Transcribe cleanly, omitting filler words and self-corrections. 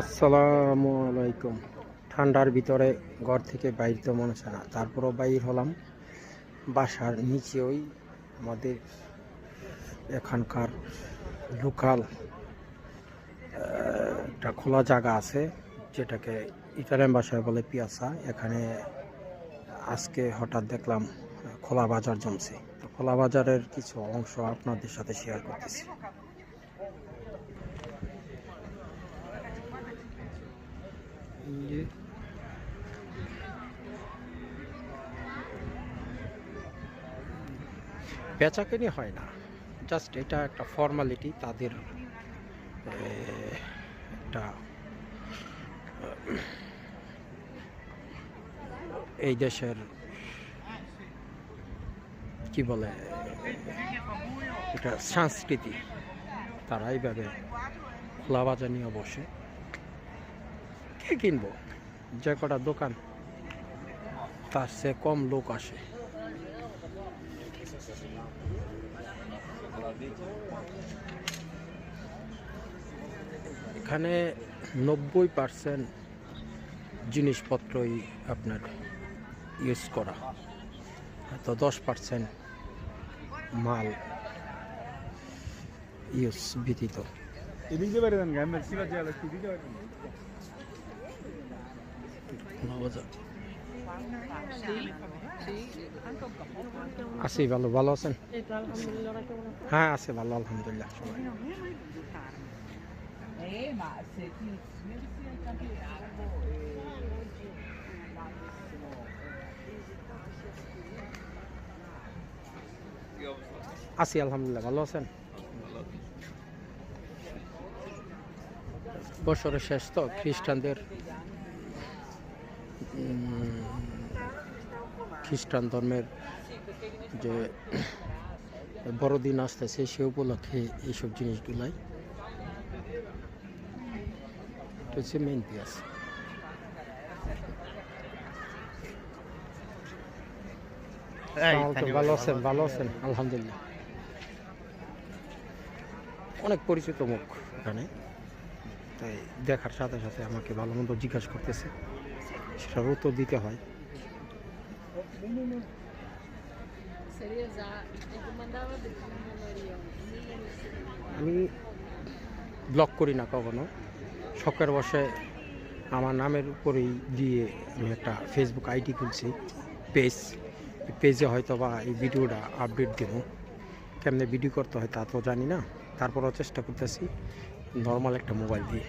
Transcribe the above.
আসসালামু আলাইকুম। ঠান্ডার ভিতরে ঘর থেকে বাইরে মনে হয় না, তারপরও বাইর হলাম। বাসার নিচে ওই আমাদের এখানকার লোকাল একটা খোলা জায়গা আছে, যেটাকে ইটালিয়ান ভাষায় বলে পিয়াসা। এখানে আজকে হঠাৎ দেখলাম খোলা বাজার জমছে। তো খোলা বাজারের কিছু অংশ আপনাদের সাথে শেয়ার করতেছি। বেচাকেনি হয় না, জাস্ট এটা একটা ফর্মালিটি তাদের। একটা এই দেশের কি বলে, এটা সংস্কৃতি। তারা এইভাবে খোলা বাজার নিয়ে বসে। কে কিনবো? যে কটা দোকান, তার চেয়ে কম লোক আসে। এখানে 90% জিনিসপত্রই আপনার ইউজ করা, তো 10% মাল ইউজ ব্যতীত। আছি ভালো, ভালো আছেন? হ্যাঁ আছে ভালো, আলহামদুলিল্লাহ। আছি আলহামদুলিল্লাহ, ভালো আছেন? বছরের শেষ তো, খ্রিস্টান ধর্মের যে বড়দিন আসতেছে, সে উপলক্ষে এইসব জিনিসগুলাই হচ্ছে মেইন পিয়াস। ভালো আছেন? ভালো আছেন আলহামদুলিল্লাহ। অনেক পরিচিত মুখ এখানে, তাই দেখার সাথে সাথে আমাকে ভালো মন্দ জিজ্ঞাসা করতেছে, সেটার উত্তর দিতে হয়। আমি ব্লগ করি না কখনো, শখের বসে আমার নামের উপরেই দিয়ে আমি একটা ফেসবুক আইডি খুলছি, পেজে হয়তো বা এই ভিডিওটা আপডেট দেবো। কেমনে ভিডিও করতে হয় তা তো জানি না, তারপরও চেষ্টা করতেছি নর্মাল একটা মোবাইল দিয়ে।